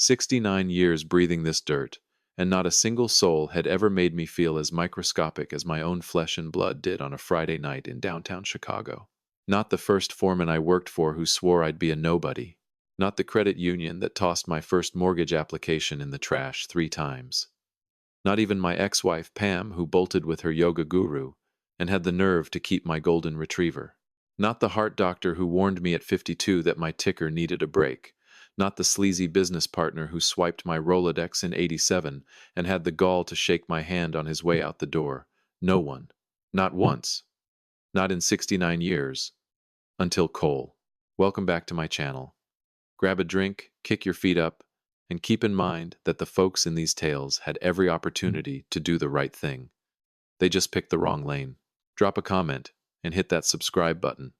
69 years breathing this dirt, and not a single soul had ever made me feel as microscopic as my own flesh and blood did on a Friday night in downtown Chicago. Not the first foreman I worked for who swore I'd be a nobody. Not the credit union that tossed my first mortgage application in the trash 3 times. Not even my ex-wife Pam, who bolted with her yoga guru and had the nerve to keep my golden retriever. Not the heart doctor who warned me at 52 that my ticker needed a break. Not the sleazy business partner who swiped my Rolodex in 87 and had the gall to shake my hand on his way out the door. No one. Not once. Not in 69 years. Until Cole. Welcome back to my channel. Grab a drink, kick your feet up, and keep in mind that the folks in these tales had every opportunity to do the right thing. They just picked the wrong lane. Drop a comment and hit that subscribe button.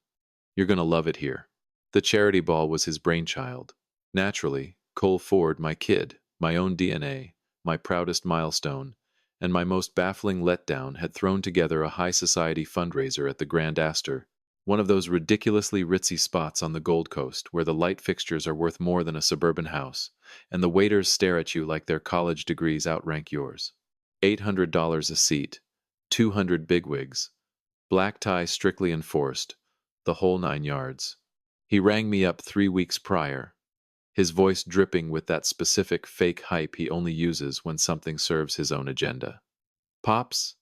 You're gonna love it here. The charity ball was his brainchild. Naturally, Cole Ford, my kid, my own DNA, my proudest milestone, and my most baffling letdown, had thrown together a high society fundraiser at the Grand Astor, one of those ridiculously ritzy spots on the Gold Coast where the light fixtures are worth more than a suburban house, and the waiters stare at you like their college degrees outrank yours. $800 a seat, 200 bigwigs, black tie strictly enforced, the whole 9 yards. He rang me up 3 weeks prior, his voice dripping with that specific fake hype he only uses when something serves his own agenda. Pops,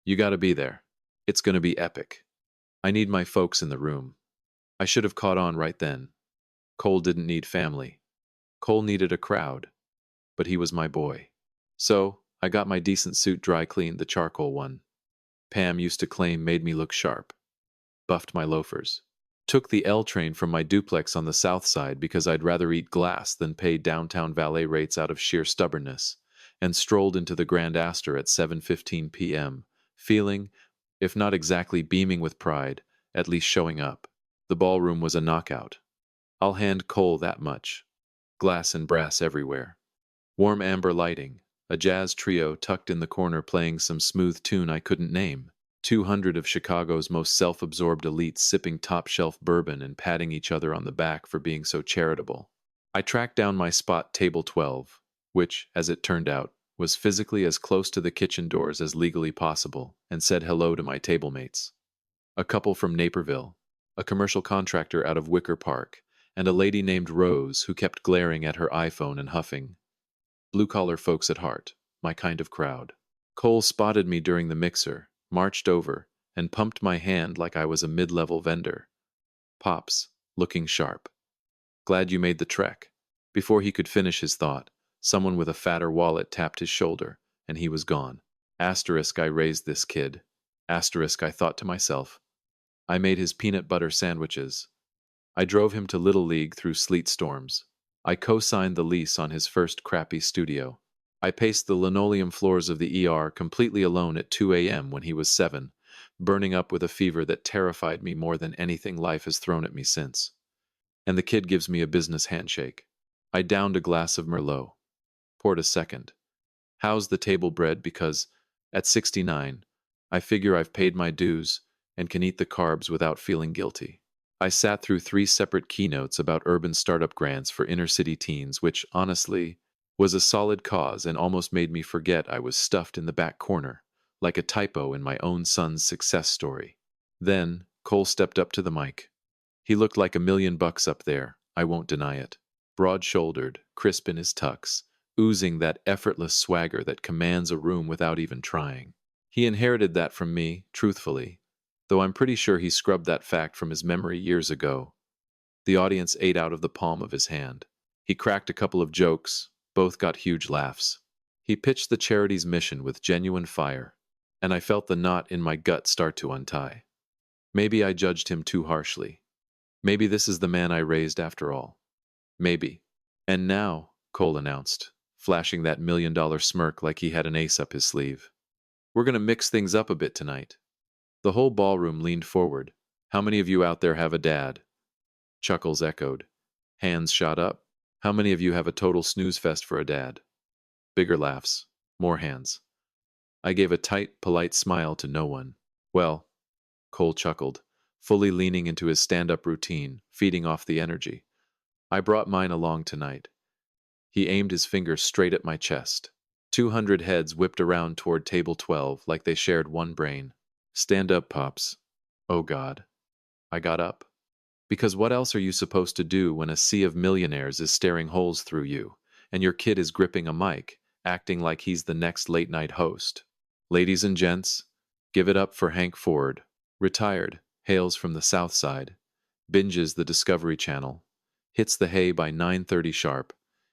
you gotta be there. It's gonna be epic. I need my folks in the room. I should have caught on right then. Cole didn't need family. Cole needed a crowd. But he was my boy. So, I got my decent suit dry cleaned, the charcoal one Pam used to claim made me look sharp. Buffed my loafers. Took the L train from my duplex on the south side because I'd rather eat glass than pay downtown valet rates out of sheer stubbornness, and strolled into the Grand Astor at 7:15 p.m., feeling, if not exactly beaming with pride, at least showing up. The ballroom was a knockout. I'll hand Cole that much. Glass and brass everywhere. Warm amber lighting, a jazz trio tucked in the corner playing some smooth tune I couldn't name. 200 of Chicago's most self-absorbed elites sipping top-shelf bourbon and patting each other on the back for being so charitable. I tracked down my spot, table 12, which, as it turned out, was physically as close to the kitchen doors as legally possible, and said hello to my table mates. A couple from Naperville, a commercial contractor out of Wicker Park, and a lady named Rose who kept glaring at her iPhone and huffing. Blue-collar folks at heart, my kind of crowd. Cole spotted me during the mixer, marched over, and pumped my hand like I was a mid-level vendor. Pops, looking sharp. Glad you made the trek. Before he could finish his thought, someone with a fatter wallet tapped his shoulder, and he was gone. Asterisk, I raised this kid. Asterisk, I thought to myself. I made his peanut butter sandwiches. I drove him to Little League through sleet storms. I co-signed the lease on his first crappy studio. I paced the linoleum floors of the ER completely alone at 2 a.m. when he was 7, burning up with a fever that terrified me more than anything life has thrown at me since. And the kid gives me a business handshake. I downed a glass of Merlot. Poured a second. Housed the table bread because, at 69, I figure I've paid my dues and can eat the carbs without feeling guilty. I sat through 3 separate keynotes about urban startup grants for inner-city teens, which, honestly, was a solid cause and almost made me forget I was stuffed in the back corner, like a typo in my own son's success story. Then, Cole stepped up to the mic. He looked like $1,000,000 up there, I won't deny it. Broad-shouldered, crisp in his tux, oozing that effortless swagger that commands a room without even trying. He inherited that from me, truthfully, though I'm pretty sure he scrubbed that fact from his memory years ago. The audience ate out of the palm of his hand. He cracked a couple of jokes, both got huge laughs. He pitched the charity's mission with genuine fire, and I felt the knot in my gut start to untie. Maybe I judged him too harshly. Maybe this is the man I raised after all. Maybe. And now, Cole announced, flashing that $1,000,000 smirk like he had an ace up his sleeve. We're gonna mix things up a bit tonight. The whole ballroom leaned forward. How many of you out there have a dad? Chuckles echoed. Hands shot up. How many of you have a total snooze fest for a dad? Bigger laughs. More hands. I gave a tight, polite smile to no one. Well, Cole chuckled, fully leaning into his stand-up routine, feeding off the energy. I brought mine along tonight. He aimed his finger straight at my chest. 200 heads whipped around toward table 12 like they shared one brain. Stand up, Pops. Oh God. I got up. Because what else are you supposed to do when a sea of millionaires is staring holes through you, and your kid is gripping a mic, acting like he's the next late-night host? Ladies and gents, give it up for Hank Ford. Retired, hails from the South Side, binges the Discovery Channel, hits the hay by 9:30 sharp,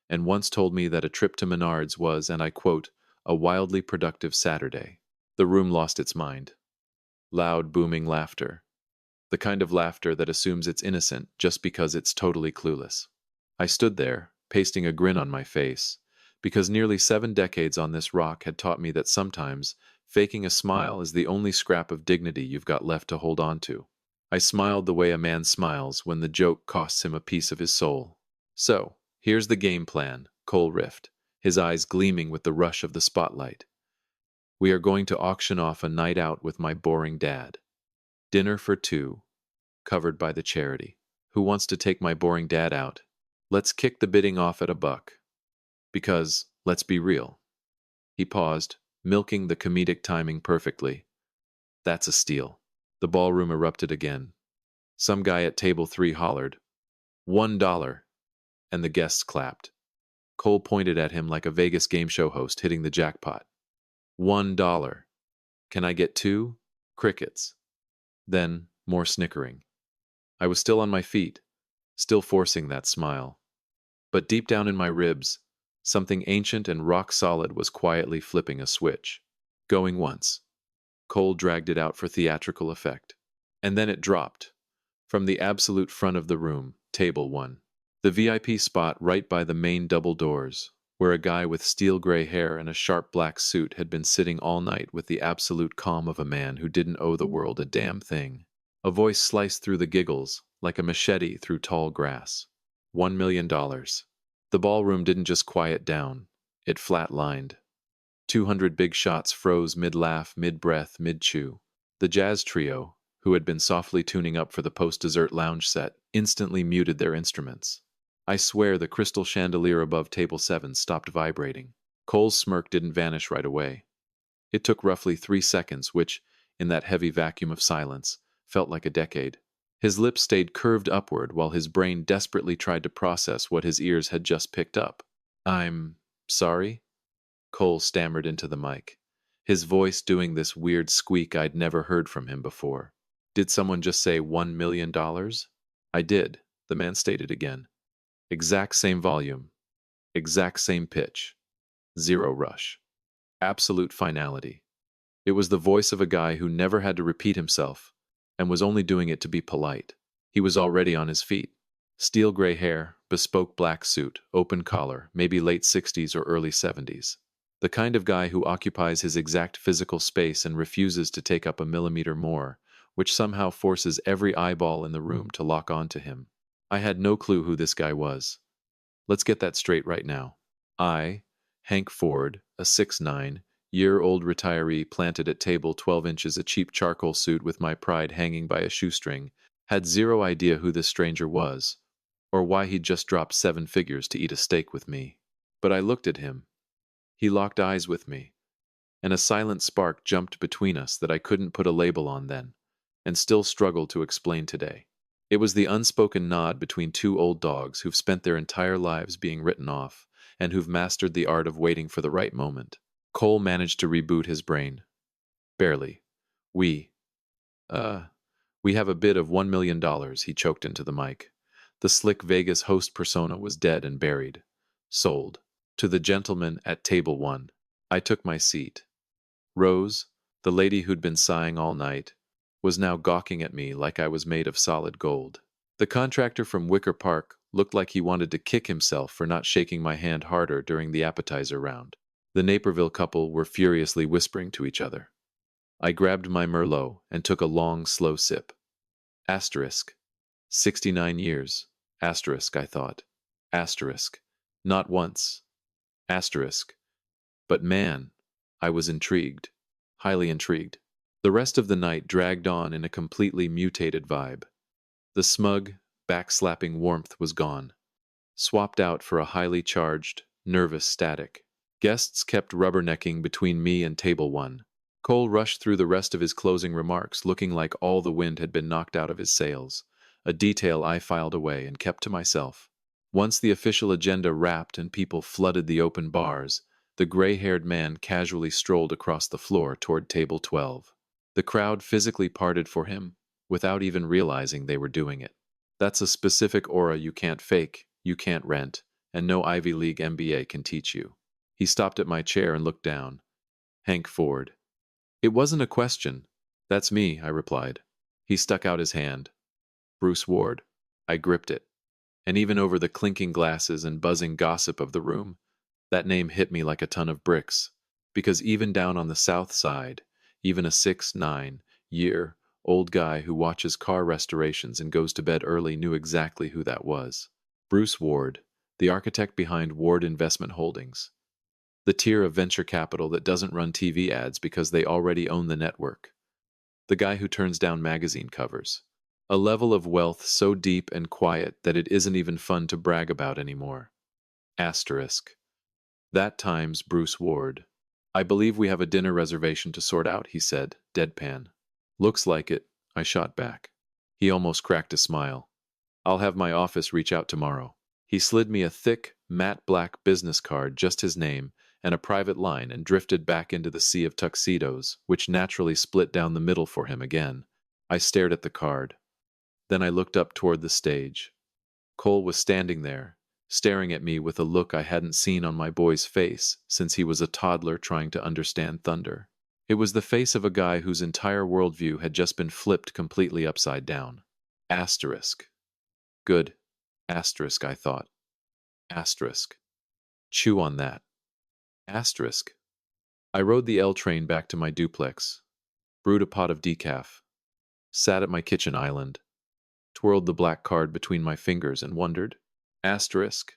and once told me that a trip to Menards was, and I quote, a wildly productive Saturday. The room lost its mind. Loud, booming laughter. The kind of laughter that assumes it's innocent just because it's totally clueless. I stood there, pasting a grin on my face, because nearly 7 decades on this rock had taught me that sometimes faking a smile is the only scrap of dignity you've got left to hold on to. I smiled the way a man smiles when the joke costs him a piece of his soul. So, here's the game plan, Cole riffed, his eyes gleaming with the rush of the spotlight. We are going to auction off a night out with my boring dad. Dinner for 2, covered by the charity. Who wants to take my boring dad out? Let's kick the bidding off at $1. Because, let's be real. He paused, milking the comedic timing perfectly. That's a steal. The ballroom erupted again. Some guy at table 3 hollered, $1, and the guests clapped. Cole pointed at him like a Vegas game show host hitting the jackpot. $1. Can I get 2? Crickets. Then, more snickering. I was still on my feet, still forcing that smile. But deep down in my ribs, something ancient and rock-solid was quietly flipping a switch. Going once. Cole dragged it out for theatrical effect. And then it dropped. From the absolute front of the room, table 1. The VIP spot right by the main double doors, where a guy with steel gray hair and a sharp black suit had been sitting all night with the absolute calm of a man who didn't owe the world a damn thing. A voice sliced through the giggles, like a machete through tall grass. $1 million. The ballroom didn't just quiet down, it flatlined. 200 big shots froze mid-laugh, mid-breath, mid-chew. The jazz trio, who had been softly tuning up for the post-dessert lounge set, instantly muted their instruments. I swear the crystal chandelier above table 7 stopped vibrating. Cole's smirk didn't vanish right away. It took roughly 3 seconds, which, in that heavy vacuum of silence, felt like a decade. His lips stayed curved upward while his brain desperately tried to process what his ears had just picked up. I'm sorry? Cole stammered into the mic, his voice doing this weird squeak I'd never heard from him before. Did someone just say $1 million? I did, the man stated again. Exact same volume. Exact same pitch. Zero rush. Absolute finality. It was the voice of a guy who never had to repeat himself, and was only doing it to be polite. He was already on his feet. Steel gray hair, bespoke black suit, open collar, maybe late 60s or early 70s. The kind of guy who occupies his exact physical space and refuses to take up a millimeter more, which somehow forces every eyeball in the room to lock onto him. I had no clue who this guy was. Let's get that straight right now. I, Hank Ford, a 6'9", retiree planted at table 12 inches, a cheap charcoal suit with my pride hanging by a shoestring, had zero idea who this stranger was, or why he'd just dropped 7 figures to eat a steak with me. But I looked at him. He locked eyes with me, and a silent spark jumped between us that I couldn't put a label on then, and still struggled to explain today. It was the unspoken nod between 2 old dogs who've spent their entire lives being written off, and who've mastered the art of waiting for the right moment. Cole managed to reboot his brain. Barely. We have a bid of $1 million, he choked into the mic. The slick Vegas host persona was dead and buried. Sold. To the gentleman at table 1. I took my seat. Rose, the lady who'd been sighing all night, was now gawking at me like I was made of solid gold. The contractor from Wicker Park looked like he wanted to kick himself for not shaking my hand harder during the appetizer round. The Naperville couple were furiously whispering to each other. I grabbed my Merlot and took a long, slow sip. Asterisk. 69 years. Asterisk, I thought. Asterisk. Not once. Asterisk. But man, I was intrigued. Highly intrigued. The rest of the night dragged on in a completely mutated vibe. The smug, backslapping warmth was gone, swapped out for a highly charged, nervous static. Guests kept rubbernecking between me and table one. Cole rushed through the rest of his closing remarks, looking like all the wind had been knocked out of his sails, a detail I filed away and kept to myself. Once the official agenda wrapped and people flooded the open bars, the gray-haired man casually strolled across the floor toward table 12. The crowd physically parted for him, without even realizing they were doing it. That's a specific aura you can't fake, you can't rent, and no Ivy League MBA can teach you. He stopped at my chair and looked down. Hank Ford. It wasn't a question. That's me, I replied. He stuck out his hand. Bruce Ward. I gripped it. And even over the clinking glasses and buzzing gossip of the room, that name hit me like a ton of bricks. Because even down on the south side, even a 6-9-year-old guy who watches car restorations and goes to bed early knew exactly who that was. Bruce Ward, the architect behind Ward Investment Holdings. The tier of venture capital that doesn't run TV ads because they already own the network. The guy who turns down magazine covers. A level of wealth so deep and quiet that it isn't even fun to brag about anymore. Asterisk. That times Bruce Ward. I believe we have a dinner reservation to sort out, he said, deadpan. Looks like it, I shot back. He almost cracked a smile. I'll have my office reach out tomorrow. He slid me a thick, matte black business card, just his name, and a private line, and drifted back into the sea of tuxedos, which naturally split down the middle for him again. I stared at the card. Then I looked up toward the stage. Cole was standing there, staring at me with a look I hadn't seen on my boy's face since he was a toddler trying to understand thunder. It was the face of a guy whose entire worldview had just been flipped completely upside down. Asterisk. Good. Asterisk, I thought. Asterisk. Chew on that. Asterisk. I rode the L train back to my duplex, brewed a pot of decaf, sat at my kitchen island, twirled the black card between my fingers and wondered, asterisk,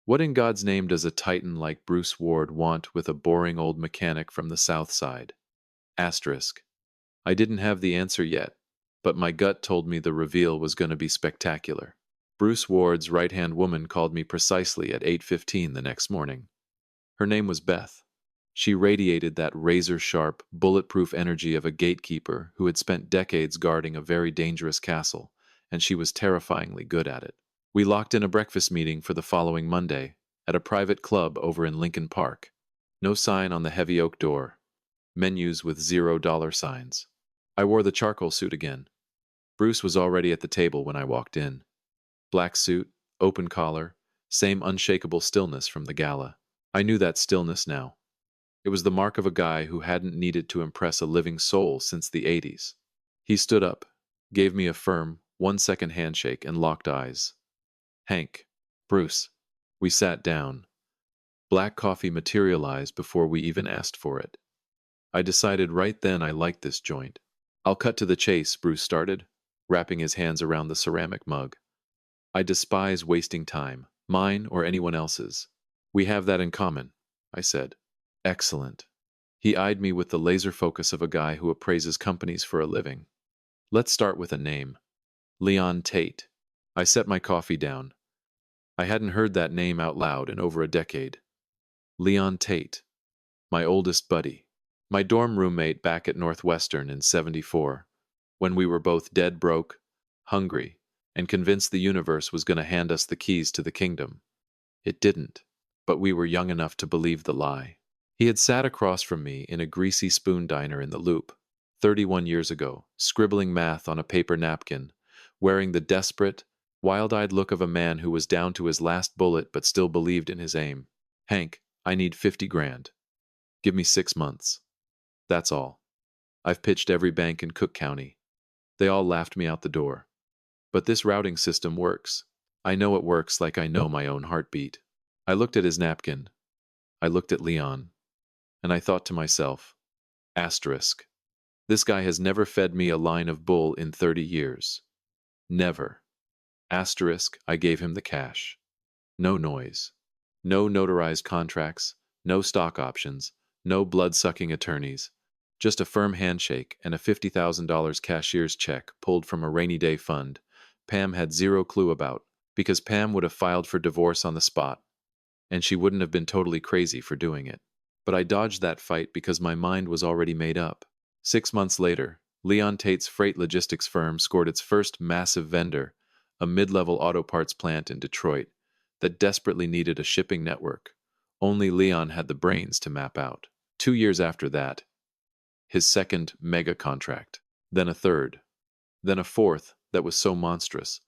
what in God's name does a titan like Bruce Ward want with a boring old mechanic from the South Side? Asterisk. I didn't have the answer yet, but my gut told me the reveal was going to be spectacular. Bruce Ward's right-hand woman called me precisely at 8:15 the next morning. Her name was Beth. She radiated that razor-sharp, bulletproof energy of a gatekeeper who had spent decades guarding a very dangerous castle, and she was terrifyingly good at it. We locked in a breakfast meeting for the following Monday, at a private club over in Lincoln Park. No sign on the heavy oak door. Menus with $0 signs. I wore the charcoal suit again. Bruce was already at the table when I walked in. Black suit, open collar, same unshakable stillness from the gala. I knew that stillness now. It was the mark of a guy who hadn't needed to impress a living soul since the 80s. He stood up, gave me a firm, 1-second handshake, and locked eyes. Hank. Bruce. We sat down. Black coffee materialized before we even asked for it. I decided right then I liked this joint. I'll cut to the chase, Bruce started, wrapping his hands around the ceramic mug. I despise wasting time, mine or anyone else's. We have that in common, I said. Excellent. He eyed me with the laser focus of a guy who appraises companies for a living. Let's start with a name. Leon Tate. I set my coffee down. I hadn't heard that name out loud in over a decade. Leon Tate. My oldest buddy. My dorm roommate back at Northwestern in '74, when we were both dead broke, hungry, and convinced the universe was going to hand us the keys to the kingdom. It didn't, but we were young enough to believe the lie. He had sat across from me in a greasy spoon diner in the Loop, 31 years ago, scribbling math on a paper napkin, wearing the desperate, wild-eyed look of a man who was down to his last bullet but still believed in his aim. Hank, I need 50 grand. Give me 6 months. That's all. I've pitched every bank in Cook County. They all laughed me out the door. But this routing system works. I know it works like I know my own heartbeat. I looked at his napkin. I looked at Leon. And I thought to myself, asterisk. This guy has never fed me a line of bull in 30 years. Never. Asterisk, I gave him the cash. No noise. No notarized contracts, no stock options, no blood-sucking attorneys. Just a firm handshake and a $50,000 cashier's check pulled from a rainy day fund Pam had zero clue about, because Pam would have filed for divorce on the spot. and she wouldn't have been totally crazy for doing it. But I dodged that fight because my mind was already made up. 6 months later, Leon Tate's freight logistics firm scored its first massive vendor, a mid-level auto parts plant in Detroit that desperately needed a shipping network. Only Leon had the brains to map out. 2 years after that, his second mega contract, then a third, then a fourth that was so monstrous,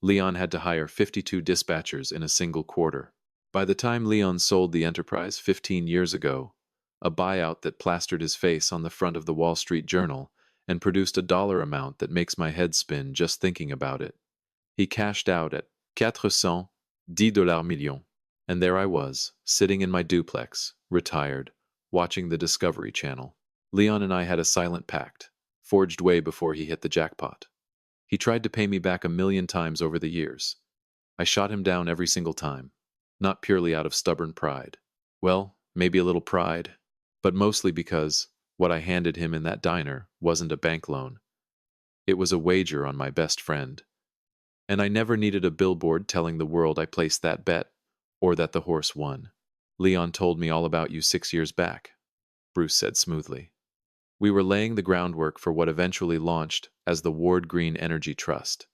Leon had to hire 52 dispatchers in a single quarter. By the time Leon sold the enterprise 15 years ago, a buyout that plastered his face on the front of the Wall Street Journal and produced a dollar amount that makes my head spin just thinking about it. He cashed out at $410 million. And there I was, sitting in my duplex, retired, watching the Discovery Channel. Leon and I had a silent pact, forged way before he hit the jackpot. He tried to pay me back 1,000,000 times over the years. I shot him down every single time, not purely out of stubborn pride. Well, maybe a little pride, but mostly because what I handed him in that diner wasn't a bank loan. It was a wager on my best friend. And I never needed a billboard telling the world I placed that bet, or that the horse won. Leon told me all about you 6 years back, Bruce said smoothly. We were laying the groundwork for what eventually launched as the Ward Green Energy Trust.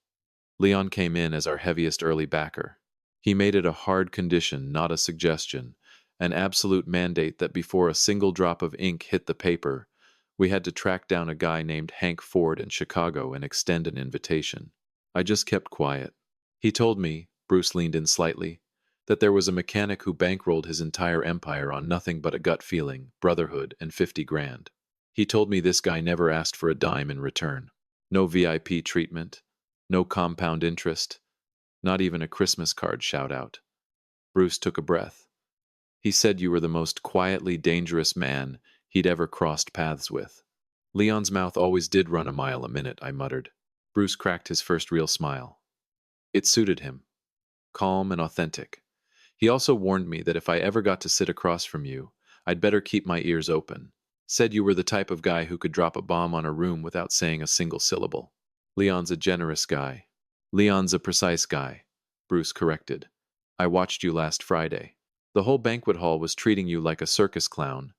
Leon came in as our heaviest early backer. He made it a hard condition, not a suggestion, an absolute mandate that before a single drop of ink hit the paper, we had to track down a guy named Hank Ford in Chicago and extend an invitation. I just kept quiet. He told me, Bruce leaned in slightly, that there was a mechanic who bankrolled his entire empire on nothing but a gut feeling, brotherhood, and 50 grand. He told me this guy never asked for a dime in return. No VIP treatment, no compound interest, not even a Christmas card shout-out. Bruce took a breath. He said you were the most quietly dangerous man he'd ever crossed paths with. Leon's mouth always did run a mile a minute, I muttered. Bruce cracked his first real smile. It suited him. Calm and authentic. He also warned me that if I ever got to sit across from you, I'd better keep my ears open. Said you were the type of guy who could drop a bomb on a room without saying a single syllable. Leon's a generous guy. Leon's a precise guy, Bruce corrected. I watched you last Friday. The whole banquet hall was treating you like a circus clown,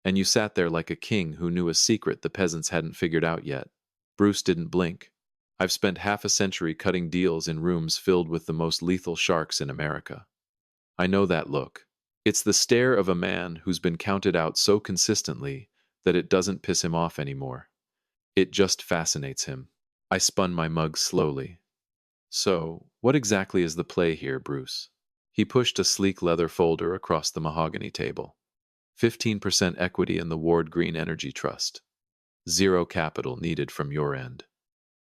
and you sat there like a king who knew a secret the peasants hadn't figured out yet. Bruce didn't blink. I've spent half a century cutting deals in rooms filled with the most lethal sharks in America. I know that look. It's the stare of a man who's been counted out so consistently that it doesn't piss him off anymore. It just fascinates him. I spun my mug slowly. So, what exactly is the play here, Bruce? He pushed a sleek leather folder across the mahogany table. 15% equity in the Ward Green Energy Trust. 0 capital needed from your end.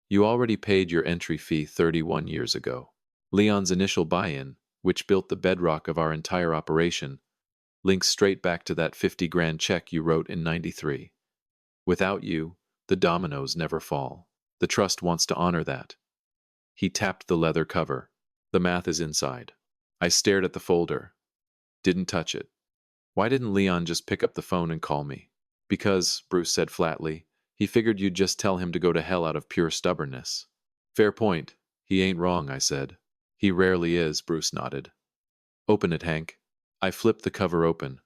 You already paid your entry fee 31 years ago. Leon's initial buy-in, which built the bedrock of our entire operation, links straight back to that 50 grand check you wrote in '93. Without you, the dominoes never fall. The trust wants to honor that. He tapped the leather cover. The math is inside. I stared at the folder. Didn't touch it. Why didn't Leon just pick up the phone and call me? Because, Bruce said flatly, he figured you'd just tell him to go to hell out of pure stubbornness. Fair point. He ain't wrong, I said. He rarely is, Bruce nodded. Open it, Hank. I flipped the cover open.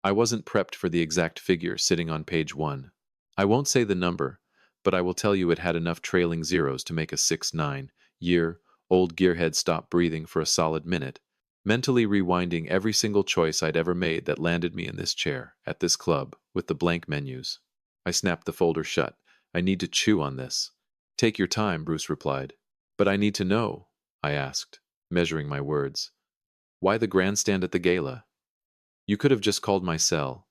I wasn't prepped for the exact figure sitting on page 1. I won't say the number, but I will tell you it had enough trailing zeros to make a 6-9-year-old gearhead stop breathing for a solid minute, mentally rewinding every single choice I'd ever made that landed me in this chair, at this club, with the blank menus. I snapped the folder shut. I need to chew on this. Take your time, Bruce replied. But I need to know, I asked, measuring my words. Why the grandstand at the gala? You could have just called my cell.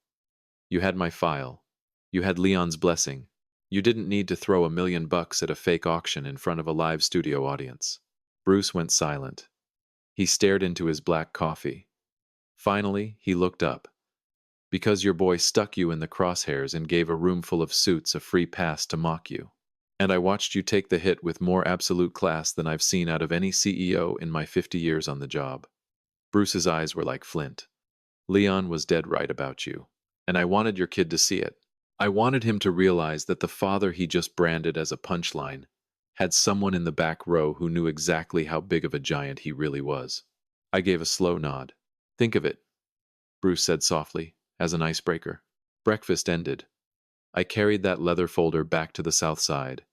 You had my file. You had Leon's blessing. You didn't need to throw $1,000,000 at a fake auction in front of a live studio audience. Bruce went silent. He stared into his black coffee. Finally, he looked up. Because your boy stuck you in the crosshairs and gave a room full of suits a free pass to mock you. And I watched you take the hit with more absolute class than I've seen out of any CEO in my 50 years on the job. Bruce's eyes were like flint. Leon was dead right about you. And I wanted your kid to see it. I wanted him to realize that the father he just branded as a punchline had someone in the back row who knew exactly how big of a giant he really was. I gave a slow nod. Think of it, Bruce said softly, as an icebreaker. Breakfast ended. I carried that leather folder back to the south side,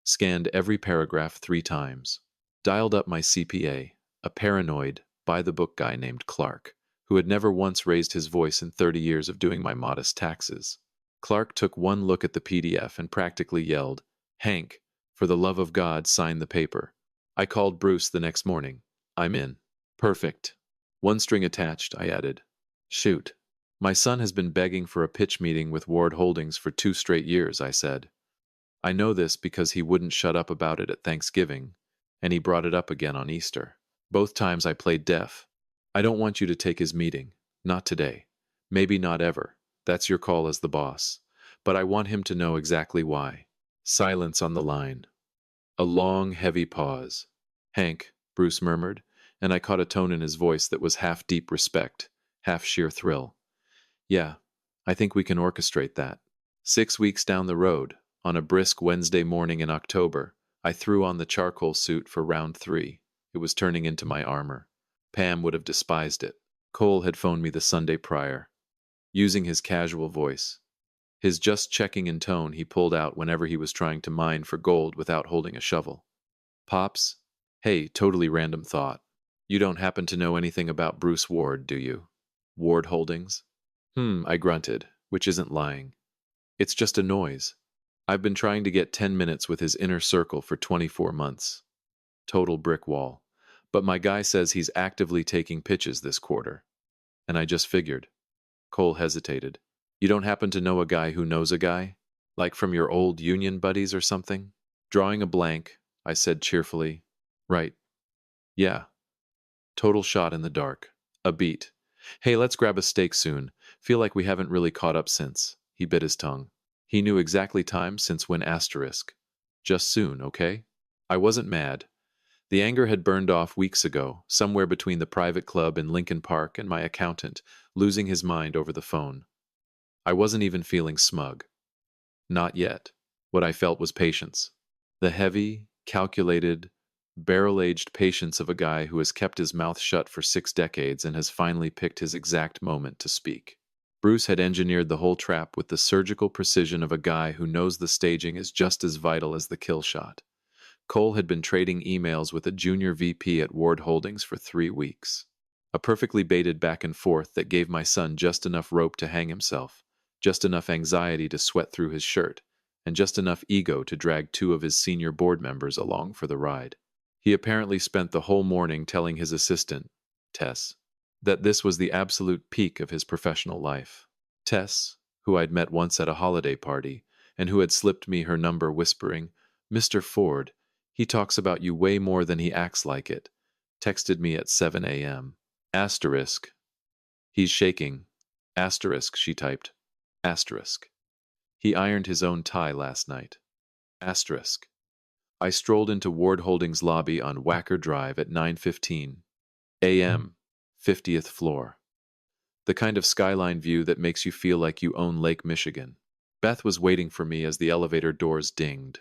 scanned every paragraph 3 times, dialed up my CPA, a paranoid, by-the-book guy named Clark, who had never once raised his voice in 30 years of doing my modest taxes. Clark took one look at the PDF and practically yelled, "Hank, for the love of God, sign the paper." I called Bruce the next morning. "I'm in." "Perfect. One string attached," I added. "Shoot. My son has been begging for a pitch meeting with Ward Holdings for 2 straight years," I said. "I know this because he wouldn't shut up about it at Thanksgiving, and he brought it up again on Easter. Both times I played deaf. I don't want you to take his meeting. Not today. Maybe not ever. That's your call as the boss. But I want him to know exactly why." Silence on the line. A long, heavy pause. "Hank," Bruce murmured, and I caught a tone in his voice that was half deep respect, half sheer thrill. "Yeah, I think we can orchestrate that." 6 weeks down the road, on a brisk Wednesday morning in October, I threw on the charcoal suit for round 3. It was turning into my armor. Pam would have despised it. Cole had phoned me the Sunday prior. Using his casual voice, his just checking in tone he pulled out whenever he was trying to mine for gold without holding a shovel. "Pops? Hey, totally random thought. You don't happen to know anything about Bruce Ward, do you? Ward Holdings?" I grunted, which isn't lying. "It's just a noise. I've been trying to get 10 minutes with his inner circle for 24 months. Total brick wall. But my guy says he's actively taking pitches this quarter. And I just figured." Cole hesitated. "You don't happen to know a guy who knows a guy? Like from your old union buddies or something?" Drawing a blank, I said cheerfully, "Right. Yeah. Total shot in the dark. A beat. Hey, let's grab a steak soon. Feel like we haven't really caught up since." He bit his tongue. He knew exactly time since when asterisk. "Just soon, okay?" I wasn't mad. The anger had burned off weeks ago, somewhere between the private club in Lincoln Park and my accountant losing his mind over the phone. I wasn't even feeling smug. Not yet. What I felt was patience. The heavy, calculated, barrel-aged patience of a guy who has kept his mouth shut for 6 decades and has finally picked his exact moment to speak. Bruce had engineered the whole trap with the surgical precision of a guy who knows the staging is just as vital as the kill shot. Cole had been trading emails with a junior VP at Ward Holdings for 3 weeks. A perfectly baited back and forth that gave my son just enough rope to hang himself, just enough anxiety to sweat through his shirt, and just enough ego to drag 2 of his senior board members along for the ride. He apparently spent the whole morning telling his assistant, Tess, that this was the absolute peak of his professional life. Tess, who I'd met once at a holiday party, and who had slipped me her number whispering, "Mr. Ford, he talks about you way more than he acts like it," texted me at 7 a.m. Asterisk. "He's shaking." Asterisk, she typed. Asterisk. "He ironed his own tie last night." Asterisk. I strolled into Ward Holdings' lobby on Wacker Drive at 9:15 a.m., 50th floor. The kind of skyline view that makes you feel like you own Lake Michigan. Beth was waiting for me as the elevator doors dinged.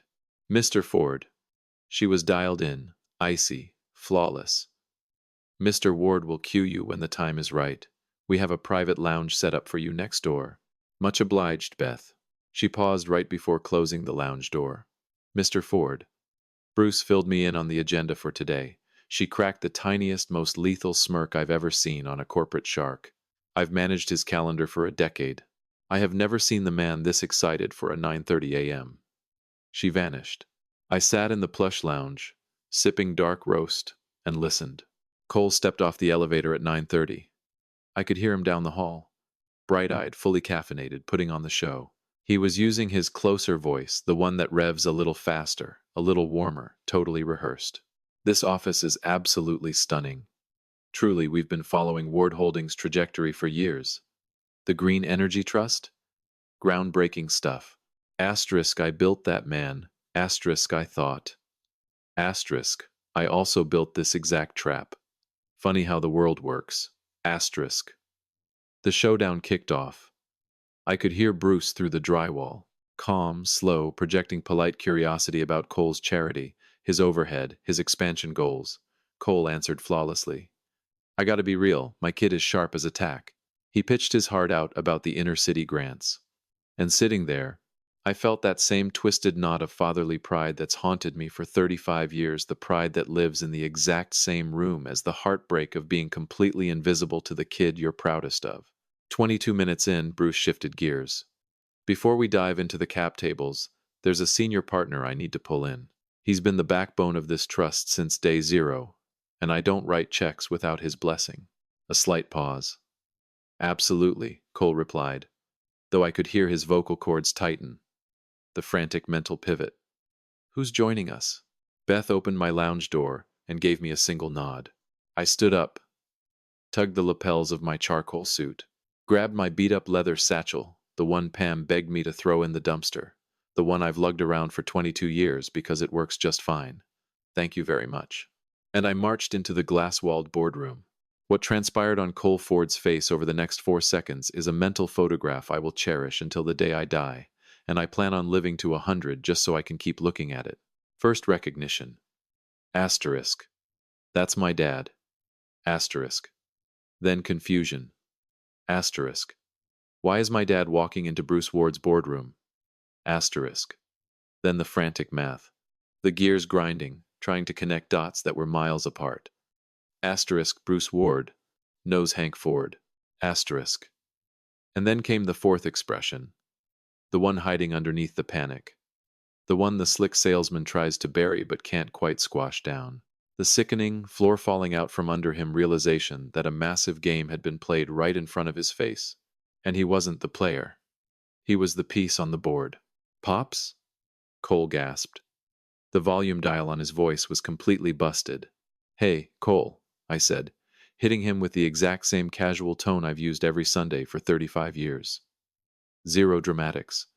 "Mr. Ford." She was dialed in, icy, flawless. "Mr. Ward will cue you when the time is right. We have a private lounge set up for you next door." "Much obliged, Beth." She paused right before closing the lounge door. "Mr. Ford." Bruce filled me in on the agenda for today. She cracked the tiniest, most lethal smirk I've ever seen on a corporate shark. I've managed his calendar for a decade. I have never seen the man this excited for a 9:30 a.m. She vanished. I sat in the plush lounge, sipping dark roast, and listened. Cole stepped off the elevator at 9:30. I could hear him down the hall, bright-eyed, fully caffeinated, putting on the show. He was using his closer voice, the one that revs a little faster, a little warmer, totally rehearsed. "This office is absolutely stunning. Truly, we've been following Ward Holdings' trajectory for years. The Green Energy Trust? Groundbreaking stuff. Asterisk, I built that man. Asterisk, I thought. Asterisk, I also built this exact trap. Funny how the world works. Asterisk." The showdown kicked off. I could hear Bruce through the drywall, calm, slow, projecting polite curiosity about Cole's charity, his overhead, his expansion goals. Cole answered flawlessly. I gotta be real, my kid is sharp as a tack. He pitched his heart out about the inner city grants. And sitting there, I felt that same twisted knot of fatherly pride that's haunted me for 35 years, the pride that lives in the exact same room as the heartbreak of being completely invisible to the kid you're proudest of. 22 minutes in, Bruce shifted gears. Before we dive into the cap tables, there's a senior partner I need to pull in. He's been the backbone of this trust since day zero, and I don't write checks without his blessing. A slight pause. Absolutely, Cole replied, though I could hear his vocal cords tighten. The frantic mental pivot. Who's joining us? Beth opened my lounge door and gave me a single nod. I stood up, tugged the lapels of my charcoal suit, grabbed my beat-up leather satchel, the one Pam begged me to throw in the dumpster, the one I've lugged around for 22 years because it works just fine. Thank you very much. And I marched into the glass-walled boardroom. What transpired on Cole Ford's face over the next 4 seconds is a mental photograph I will cherish until the day I die, and I plan on living to 100 just so I can keep looking at it. First recognition. Asterisk. That's my dad. Asterisk. Then confusion. Asterisk. Why is my dad walking into Bruce Ward's boardroom? Asterisk. Then the frantic math. The gears grinding, trying to connect dots that were miles apart. Asterisk Bruce Ward. Knows Hank Ford. Asterisk. And then came the fourth expression. The one hiding underneath the panic. The one the slick salesman tries to bury but can't quite squash down. The sickening, floor falling out from under him realization that a massive game had been played right in front of his face. And he wasn't the player. He was the piece on the board. Pops? Cole gasped. The volume dial on his voice was completely busted. Hey, Cole, I said, hitting him with the exact same casual tone I've used every Sunday for 35 years. Zero dramatics.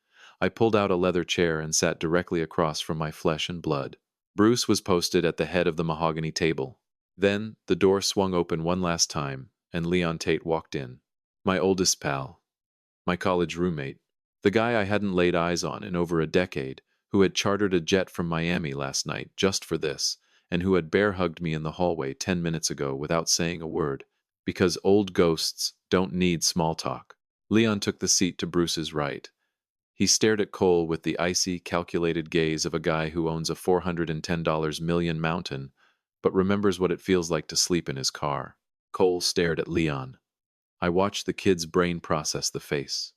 I pulled out a leather chair and sat directly across from my flesh and blood. Bruce was posted at the head of the mahogany table. Then, the door swung open one last time, and Leon Tate walked in. My oldest pal. My college roommate. The guy I hadn't laid eyes on in over a decade, who had chartered a jet from Miami last night just for this, and who had bear-hugged me in the hallway 10 minutes ago without saying a word, because old ghosts don't need small talk. Leon took the seat to Bruce's right. He stared at Cole with the icy, calculated gaze of a guy who owns a $410 million mountain, but remembers what it feels like to sleep in his car. Cole stared at Leon. I watched the kid's brain process the face.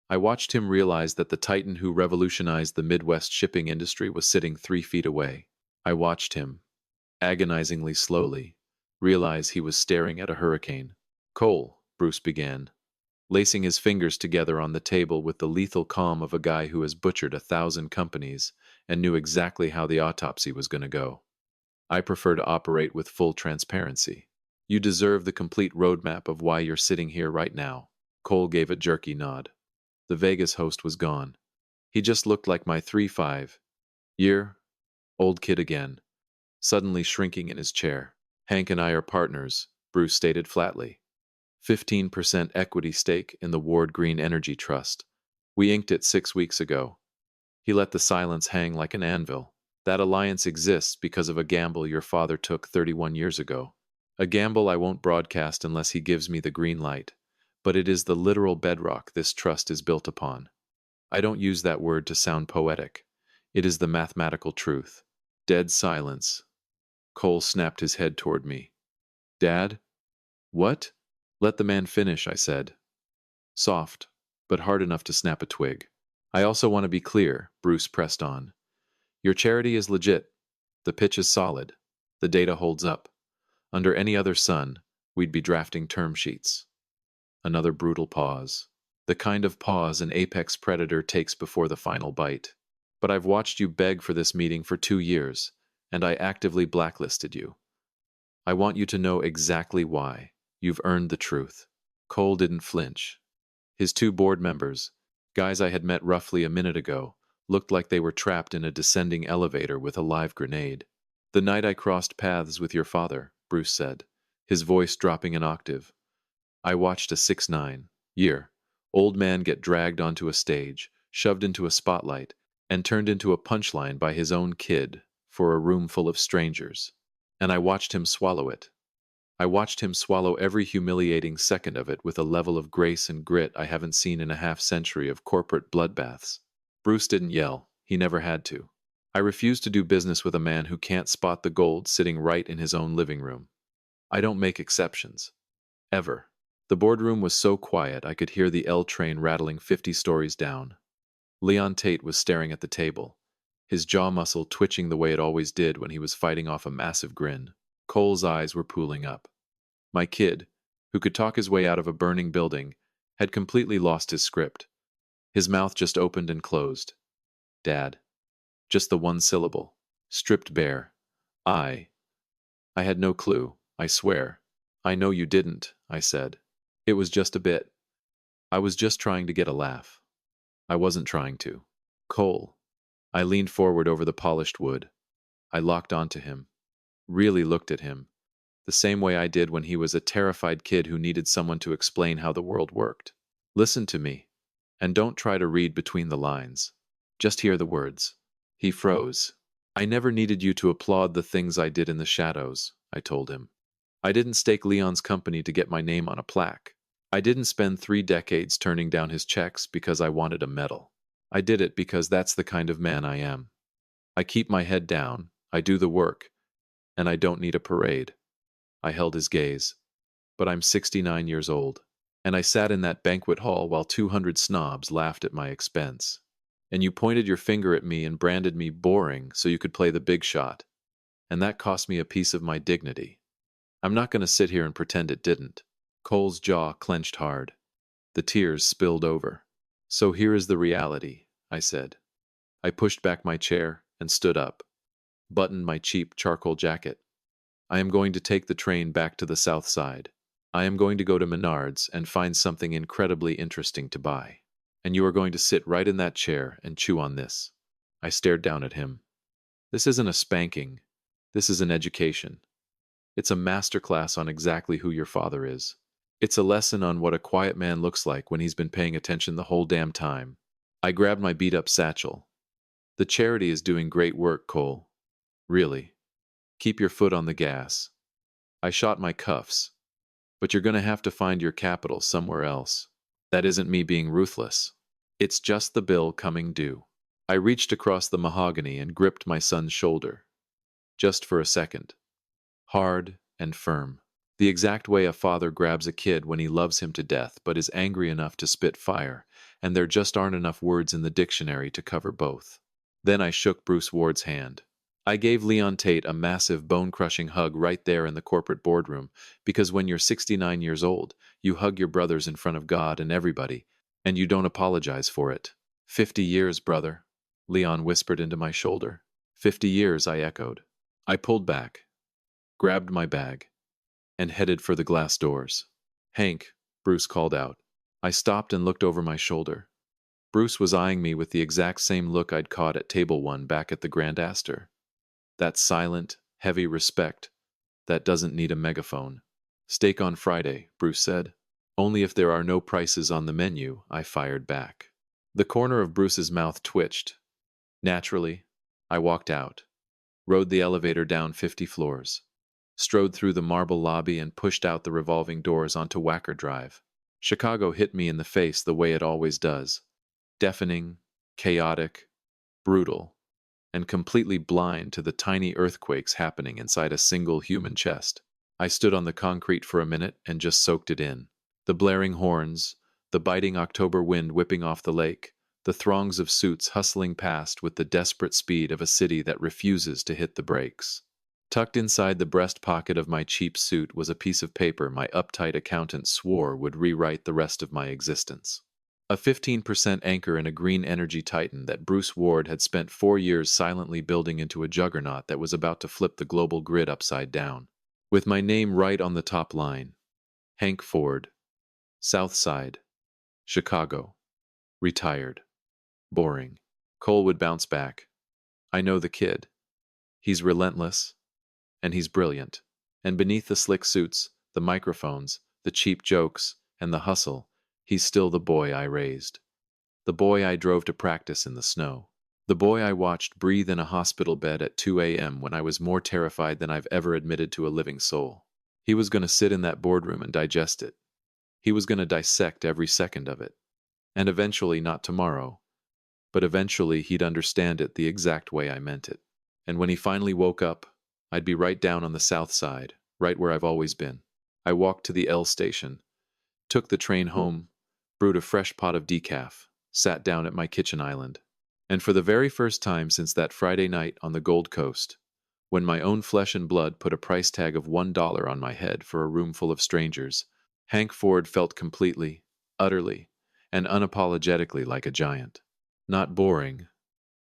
I watched him realize that the titan who revolutionized the Midwest shipping industry was sitting 3 feet away. I watched him, agonizingly slowly, realize he was staring at a hurricane. Cole, Bruce began, lacing his fingers together on the table with the lethal calm of a guy who has butchered 1,000 companies and knew exactly how the autopsy was going to go. I prefer to operate with full transparency. You deserve the complete roadmap of why you're sitting here right now. Cole gave a jerky nod. The Vegas host was gone. He just looked like my 3-5-year-old kid again, suddenly shrinking in his chair. Hank and I are partners, Bruce stated flatly. 15% equity stake in the Ward Green Energy Trust. We inked it 6 weeks ago. He let the silence hang like an anvil. That alliance exists because of a gamble your father took 31 years ago. A gamble I won't broadcast unless he gives me the green light, but it is the literal bedrock this trust is built upon. I don't use that word to sound poetic. It is the mathematical truth. Dead silence. Cole snapped his head toward me. Dad? What? Let the man finish, I said. Soft, but hard enough to snap a twig. I also want to be clear, Bruce pressed on. Your charity is legit. The pitch is solid. The data holds up. Under any other sun, we'd be drafting term sheets. Another brutal pause. The kind of pause an apex predator takes before the final bite. But I've watched you beg for this meeting for 2 years, and I actively blacklisted you. I want you to know exactly why. You've earned the truth. Cole didn't flinch. His 2 board members, guys I had met roughly a minute ago, looked like they were trapped in a descending elevator with a live grenade. The night I crossed paths with your father, Bruce said, his voice dropping an octave. I watched a 6-9-year-old man get dragged onto a stage, shoved into a spotlight, and turned into a punchline by his own kid for a room full of strangers. And I watched him swallow it. I watched him swallow every humiliating second of it with a level of grace and grit I haven't seen in a half-century of corporate bloodbaths. Bruce didn't yell. He never had to. I refuse to do business with a man who can't spot the gold sitting right in his own living room. I don't make exceptions. Ever. The boardroom was so quiet I could hear the L train rattling 50 stories down. Leon Tate was staring at the table, his jaw muscle twitching the way it always did when he was fighting off a massive grin. Cole's eyes were pooling up. My kid, who could talk his way out of a burning building, had completely lost his script. His mouth just opened and closed. Dad. Just the one syllable. Stripped bare. I had no clue, I swear. I know you didn't, I said. It was just a bit. I was just trying to get a laugh. I wasn't trying to. Cole. I leaned forward over the polished wood. I locked onto him. Really looked at him. The same way I did when he was a terrified kid who needed someone to explain how the world worked. Listen to me. And don't try to read between the lines. Just hear the words. He froze. I never needed you to applaud the things I did in the shadows, I told him. I didn't stake Leon's company to get my name on a plaque. I didn't spend 3 decades turning down his checks because I wanted a medal. I did it because that's the kind of man I am. I keep my head down, I do the work, and I don't need a parade. I held his gaze. But I'm 69 years old, and I sat in that banquet hall while 200 snobs laughed at my expense. And you pointed your finger at me and branded me boring so you could play the big shot. And that cost me a piece of my dignity. I'm not going to sit here and pretend it didn't. Cole's jaw clenched hard. The tears spilled over. So here is the reality, I said. I pushed back my chair and stood up, buttoned my cheap charcoal jacket. I am going to take the train back to the south side. I am going to go to Menard's and find something incredibly interesting to buy. And you are going to sit right in that chair and chew on this. I stared down at him. This isn't a spanking. This is an education. It's a masterclass on exactly who your father is. It's a lesson on what a quiet man looks like when he's been paying attention the whole damn time. I grabbed my beat-up satchel. The charity is doing great work, Cole. Really. Keep your foot on the gas. I shot my cuffs. But you're going to have to find your capital somewhere else. That isn't me being ruthless. It's just the bill coming due. I reached across the mahogany and gripped my son's shoulder. Just for a second. Hard and firm. The exact way a father grabs a kid when he loves him to death but is angry enough to spit fire, and there just aren't enough words in the dictionary to cover both. Then I shook Bruce Ward's hand. I gave Leon Tate a massive bone-crushing hug right there in the corporate boardroom, because when you're 69 years old, you hug your brothers in front of God and everybody, and you don't apologize for it. 50 years, brother, Leon whispered into my shoulder. 50 years, I echoed. I pulled back, grabbed my bag, and headed for the glass doors. Hank, Bruce called out. I stopped and looked over my shoulder. Bruce was eyeing me with the exact same look I'd caught at Table 1 back at the Grand Astor. That silent, heavy respect that doesn't need a megaphone. Steak on Friday, Bruce said. Only if there are no prices on the menu, I fired back. The corner of Bruce's mouth twitched. Naturally, I walked out, rode the elevator down 50 floors, strode through the marble lobby and pushed out the revolving doors onto Wacker Drive. Chicago hit me in the face the way it always does. Deafening, chaotic, brutal, and completely blind to the tiny earthquakes happening inside a single human chest. I stood on the concrete for a minute and just soaked it in. The blaring horns, the biting October wind whipping off the lake, the throngs of suits hustling past with the desperate speed of a city that refuses to hit the brakes. Tucked inside the breast pocket of my cheap suit was a piece of paper my uptight accountant swore would rewrite the rest of my existence. A 15% anchor in a green energy titan that Bruce Ward had spent 4 years silently building into a juggernaut that was about to flip the global grid upside down. With my name right on the top line. Hank Ford. South Side. Chicago. Retired. Boring. Cole would bounce back. I know the kid. He's relentless. And he's brilliant. And beneath the slick suits, the microphones, the cheap jokes, and the hustle, he's still the boy I raised. The boy I drove to practice in the snow. The boy I watched breathe in a hospital bed at 2 a.m. when I was more terrified than I've ever admitted to a living soul. He was going to sit in that boardroom and digest it. He was going to dissect every second of it. And eventually, not tomorrow, but eventually he'd understand it the exact way I meant it. And when he finally woke up, I'd be right down on the south side, right where I've always been. I walked to the L station, took the train home, brewed a fresh pot of decaf, sat down at my kitchen island. And for the very first time since that Friday night on the Gold Coast, when my own flesh and blood put a price tag of $1 on my head for a room full of strangers, Hank Ford felt completely, utterly, and unapologetically like a giant. Not boring.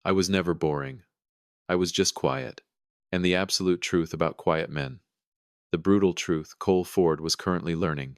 I was never boring. I was just quiet. And the absolute truth about quiet men. The brutal truth Cole Ford was currently learning.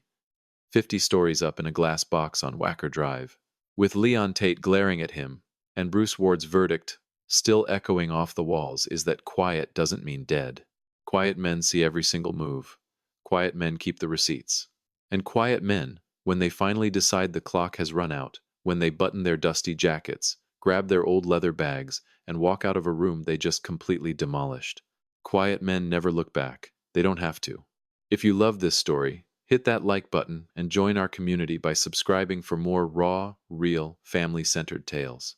50 stories up in a glass box on Wacker Drive, with Leon Tate glaring at him, and Bruce Ward's verdict still echoing off the walls, is that quiet doesn't mean dead. Quiet men see every single move. Quiet men keep the receipts. And quiet men, when they finally decide the clock has run out, when they button their dusty jackets, grab their old leather bags, and walk out of a room they just completely demolished. Quiet men never look back. They don't have to. If you love this story, hit that like button and join our community by subscribing for more raw, real, family-centered tales.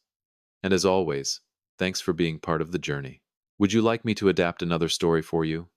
And as always, thanks for being part of the journey. Would you like me to adapt another story for you?